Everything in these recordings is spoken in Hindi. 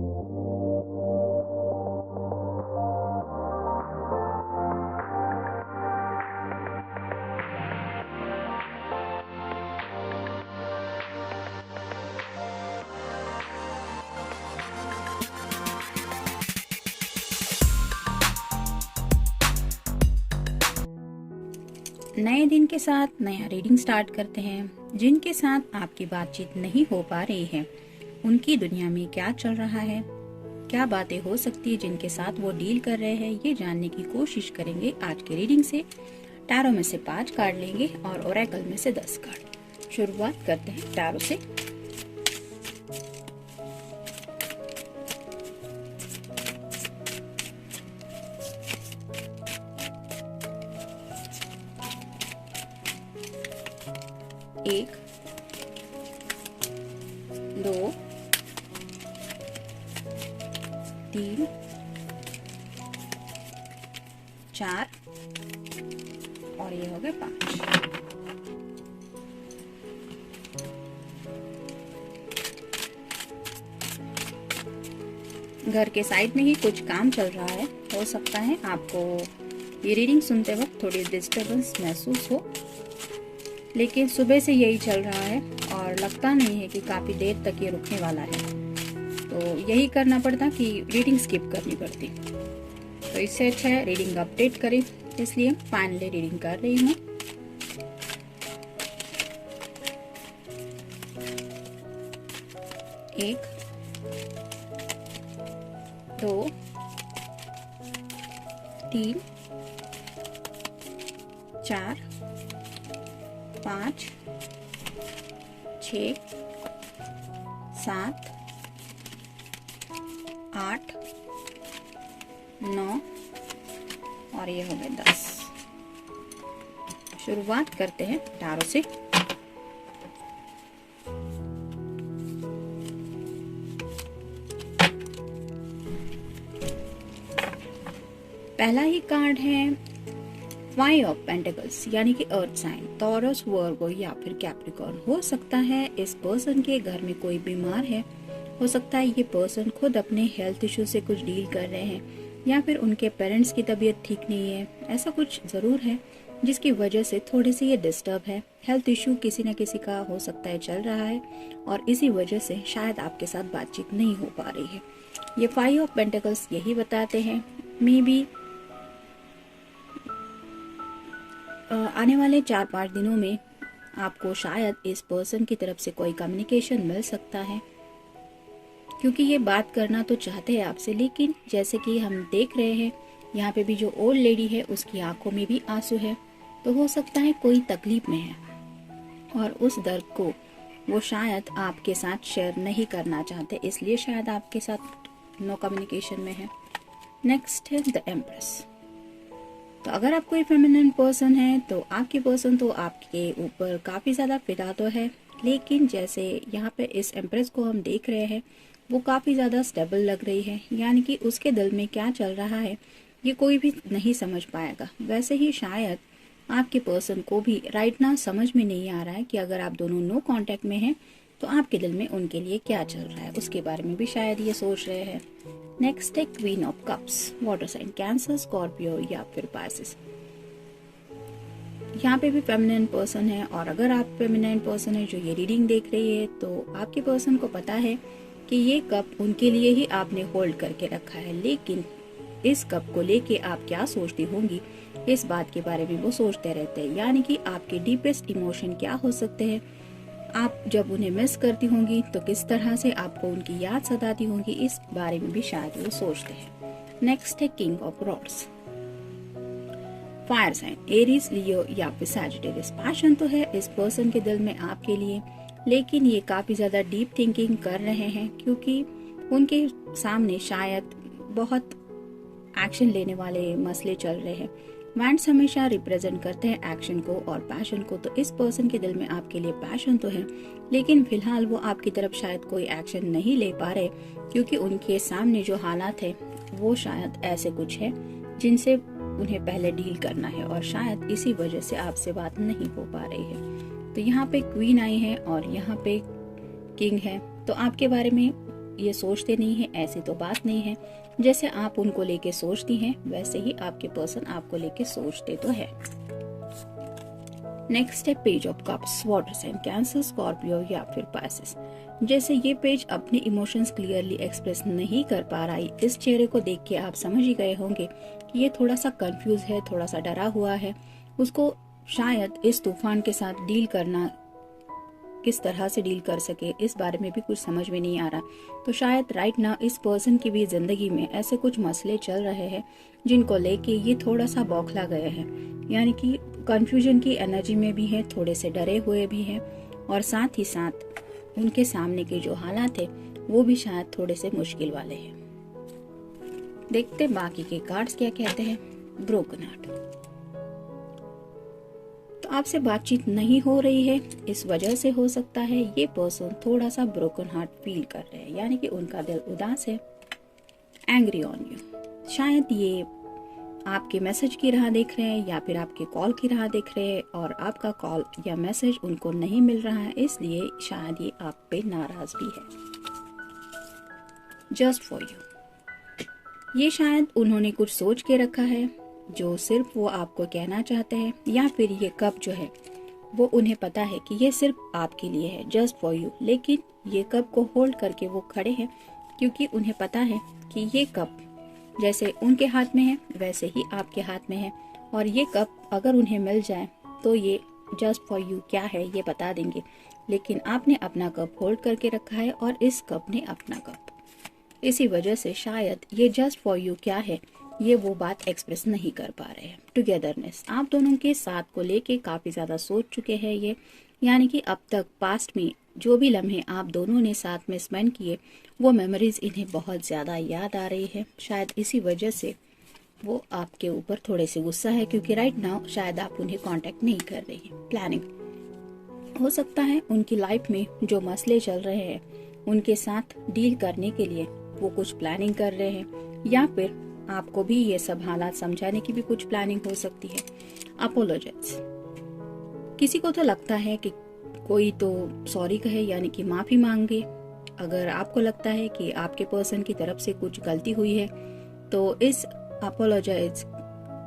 नए दिन के साथ नया रीडिंग स्टार्ट करते हैं। जिनके साथ आपकी बातचीत नहीं हो पा रही है, उनकी दुनिया में क्या चल रहा है, क्या बातें हो सकती है जिनके साथ वो डील कर रहे हैं, ये जानने की कोशिश करेंगे आज के रीडिंग से। टैरो में से 5 कार्ड लेंगे और ओरेकल में से 10 कार्ड। शुरुआत करते हैं टैरो से। एक, 2, 3, 4 और ये हो गए 5। घर के साइड में ही कुछ काम चल रहा है। हो सकता है आपको ये रीडिंग सुनते वक्त थोड़ी डिस्टर्बेंस महसूस हो, लेकिन सुबह से यही चल रहा है और लगता नहीं है कि काफी देर तक ये रुकने वाला है। तो यही करना पड़ता कि रीडिंग स्किप करनी पड़ती। तो इससे अच्छा है रीडिंग अपडेट करें, इसलिए फाइनली रीडिंग कर रही हूँ। एक, 2, 3, 4, 5, 6, 7, 8, 9 और ये हो गए 10। शुरुआत करते हैं टैरो से। पहला ही कार्ड है 5 ऑफ पेंटिकल्स, यानी कि अर्थ साइन, टॉरस, वर्गो या फिर कैप्रिकॉर्न। हो सकता है इस पर्सन के घर में कोई बीमार है। हो सकता है ये पर्सन खुद अपने हेल्थ इशू से कुछ डील कर रहे हैं, या फिर उनके पेरेंट्स की तबीयत ठीक नहीं है। ऐसा कुछ जरूर है जिसकी वजह से थोड़ी सी ये डिस्टर्ब है। हेल्थ इशू किसी न किसी का हो सकता है चल रहा है और इसी वजह से शायद आपके साथ बातचीत नहीं हो पा रही है। ये 5 ऑफ पेंटिकल्स यही बताते हैं। मे बी आने वाले 4-5 दिनों में आपको शायद इस पर्सन की तरफ से कोई कम्युनिकेशन मिल सकता है, क्योंकि ये बात करना तो चाहते हैं आपसे, लेकिन जैसे कि हम देख रहे हैं यहाँ पे भी जो ओल्ड लेडी है उसकी आंखों में भी आंसू है। तो हो सकता है कोई तकलीफ में है और उस दर्द को वो शायद आपके साथ शेयर नहीं करना चाहते, इसलिए शायद आपके साथ नो कम्युनिकेशन में है। नेक्स्ट है द एम्प्रेस। तो अगर आप कोई फेमिनिन पर्सन है तो आपकी पर्सन तो आपके ऊपर काफ़ी ज़्यादा फिदा तो है, लेकिन जैसे यहाँ पे इस एम्प्रेस को हम देख रहे हैं वो काफ़ी ज़्यादा स्टेबल लग रही है, यानी कि उसके दिल में क्या चल रहा है ये कोई भी नहीं समझ पाएगा। वैसे ही शायद आपके पर्सन को भी राइट ना समझ में नहीं आ रहा है कि अगर आप दोनों नो कांटेक्ट में हैं तो आपके दिल में उनके लिए क्या चल रहा है, उसके बारे में भी शायद ये सोच रहे हैं। नेक्स्ट है queen of cups, water sign, cancer, Scorpio या फिर पाइसेस। यहाँ पे भी फेमिनिन पर्सन है और अगर आप फेमिनिन पर्सन है जो ये रीडिंग देख रही है तो आपके पर्सन को पता है कि ये कप उनके लिए ही आपने होल्ड करके रखा है, लेकिन इस कप को लेके आप क्या सोचती होंगी इस बात के बारे में वो सोचते रहते हैं। यानी कि आपके डीपेस्ट इमोशन क्या हो सकते हैं, आप जब उन्हें मिस करती होंगी तो किस तरह से आपको उनकी याद सताती होंगी, इस बारे में भी शायद वो सोचते हैं। नेक्स्ट है king of rods, fire sign, Aries, Leo या फिर सैजिटेरियस। पैशन तो है इस पर्सन के दिल में आपके लिए, लेकिन ये काफी ज्यादा डीप थिंकिंग कर रहे हैं क्योंकि उनके सामने शायद बहुत एक्शन लेने वाले मसले चल रहे हैं। वैंड्स हमेशा रिप्रेजेंट करते हैं एक्शन को और पैशन को, तो इस पर्सन के दिल में आपके लिए पैशन तो है, लेकिन फिलहाल वो आपकी तरफ शायद कोई एक्शन नहीं ले पा रहे क्योंकि उनके सामने जो हालात है वो शायद ऐसे कुछ है जिनसे उन्हें पहले डील करना है और शायद इसी वजह से आपसे बात नहीं हो पा रही है। तो यहाँ पे क्वीन आई है और यहाँ पे किंग है, तो आपके बारे में ये सोचते नहीं है, ऐसी तो बात नहीं है। जैसे आप उनको लेके सोचती हैं वैसे ही आपके पर्सन आपको लेके सोचते तो है। नेक्स्ट है page of cups, water sign, cancer, Scorpio या फिर पाइसेस। जैसे ये पेज अपने इमोशंस क्लियरली एक्सप्रेस नहीं कर पा रहा है, इस चेहरे को देख के आप समझ ही गए होंगे कि ये थोड़ा सा कंफ्यूज है, थोड़ा सा डरा हुआ है। उसको शायद इस तूफान के साथ डील करना, किस तरह से डील कर सके, इस बारे में भी कुछ समझ में नहीं आ रहा। तो शायद राइट नाउ इस पर्सन की भी जिंदगी में ऐसे कुछ मसले चल रहे हैं जिनको लेके ये थोड़ा सा बौखला गए हैं, यानी कि कंफ्यूजन की एनर्जी में भी है, थोड़े से डरे हुए भी हैं, और साथ ही साथ उनके सामने के जो हालात है वो भी शायद थोड़े से मुश्किल वाले हैं। देखते बाकी के कार्ड्स क्या कहते हैं। ब्रोकन हार्ट, तो आपसे बातचीत नहीं हो रही है, इस वजह से हो सकता है ये पर्सन थोड़ा सा ब्रोकन हार्ट फील कर रहे हैं, यानी कि उनका दिल उदास है। एंग्री ऑन यू, शायद ये आपके मैसेज की राह देख रहे हैं या फिर आपके कॉल की राह देख रहे हैं और आपका कॉल या मैसेज उनको नहीं मिल रहा है, इसलिए शायद ये आप पे नाराज भी है। जस्ट फॉर यू, ये शायद उन्होंने कुछ सोच के रखा है जो सिर्फ वो आपको कहना चाहते हैं, या फिर ये कप जो है वो उन्हें पता है कि ये सिर्फ आपके लिए है, जस्ट फॉर यू। लेकिन ये कप को होल्ड करके वो खड़े हैं क्योंकि उन्हें पता है कि ये कप जैसे उनके हाथ में है वैसे ही आपके हाथ में है, और ये कप अगर उन्हें मिल जाए तो ये जस्ट फॉर यू क्या है ये बता देंगे। लेकिन आपने अपना कप होल्ड करके रखा है और इस कप ने अपना कप, इसी वजह से शायद ये जस्ट फॉर यू क्या है ये वो बात एक्सप्रेस नहीं कर पा रहे हैं। टुगेदरनेस, आप दोनों के साथ को लेके काफी ज्यादा सोच चुके हैं ये, यानी कि अब तक पास्ट में जो भी लम्हे आप दोनों ने साथ में स्पेंड किए वो मेमोरीज इन्हें बहुत ज्यादा याद आ रही है। शायद इसी वजह से वो आपके ऊपर थोड़े से गुस्सा है, क्योंकि राइट नाउ शायद आप उन्हें कांटेक्ट नहीं कर रही हैं। प्लानिंग, हो सकता है उनकी लाइफ में जो मसले चल रहे हैं उनके साथ डील करने के लिए वो कुछ प्लानिंग कर रहे हैं, या फिर आपको भी ये सब हालात समझाने की भी कुछ प्लानिंग हो सकती है। अपोलोजाइज, किसी को तो लगता है कि कोई तो सॉरी कहे, यानी कि माफी मांगे। अगर आपको लगता है कि आपके पर्सन की तरफ से कुछ गलती हुई है तो इस अपोलोजाइज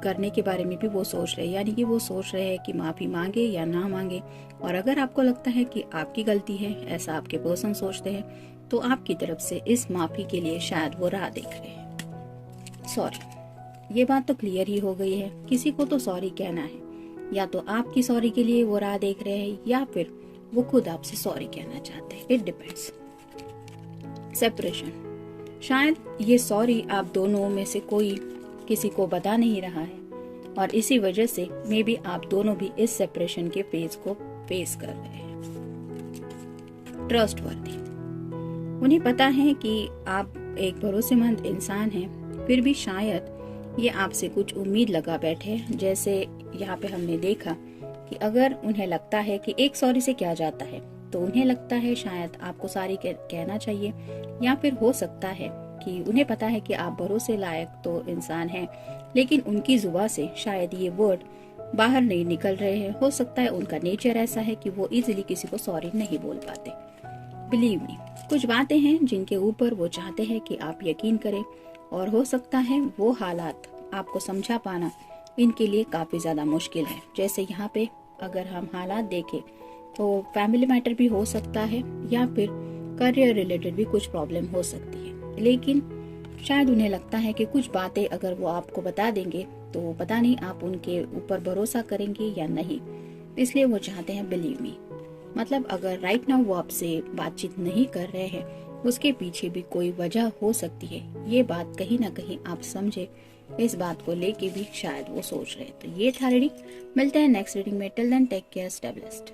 करने के बारे में भी वो सोच रहे हैं, यानी कि वो सोच रहे हैं कि माफी मांगे या ना मांगे। और अगर आपको लगता है कि आपकी गलती है, ऐसा आपके पर्सन सोचते हैं, तो आपकी तरफ से इस माफी के लिए शायद वो राह देख रहे हैं। सॉरी, ये बात तो क्लियर ही हो गई है, किसी को तो सॉरी कहना है, या तो आपकी सॉरी के लिए वो राह देख रहे हैं या फिर वो खुद आपसे सॉरी कहना चाहते हैं, इट डिपेंड्स। सेपरेशन, शायद ये सॉरी आप दोनों में से कोई किसी को बता नहीं रहा है और इसी वजह से मे बी आप दोनों भी इस सेपरेशन के फेज को फेस कर रहे हैं। ट्रस्टवर्दी, उन्हें पता है कि आप एक भरोसेमंद इंसान हैं, फिर भी शायद ये आपसे कुछ उम्मीद लगा बैठे। जैसे यहाँ पे हमने देखा कि अगर उन्हें लगता है कि एक सॉरी से क्या जाता है, तो उन्हें लगता है शायद आपको सॉरी कहना चाहिए, या फिर हो सकता है कि उन्हें पता है कि आप भरोसे लायक तो इंसान हैं, लेकिन उनकी जुबान से शायद ये वर्ड बाहर नहीं निकल रहे हैं। हो सकता है उनका नेचर ऐसा है कि वो इजीली किसी को सॉरी नहीं बोल पाते। बिलीव मी, कुछ बातें हैं जिनके ऊपर वो चाहते हैं कि आप यकीन करें, और हो सकता है वो हालात आपको समझा पाना इनके लिए काफी ज्यादा मुश्किल है। जैसे यहाँ पे अगर हम हालात देखें तो फैमिली मैटर भी हो सकता है, या फिर करियर रिलेटेड भी कुछ प्रॉब्लम हो सकती है, लेकिन शायद उन्हें लगता है कि कुछ बातें अगर वो आपको बता देंगे तो पता नहीं आप उनके ऊपर भरोसा करेंगे या नहीं, इसलिए वो चाहते हैं बिलीव मी। मतलब अगर राइट नाउ वो आपसे बातचीत नहीं कर रहे हैं, उसके पीछे भी कोई वजह हो सकती है, ये बात कहीं ना कहीं आप समझे, इस बात को लेके भी शायद वो सोच रहे हैं। तो ये था रीडिंग, मिलते हैं नेक्स्ट रीडिंग में, till then take care, stay blessed.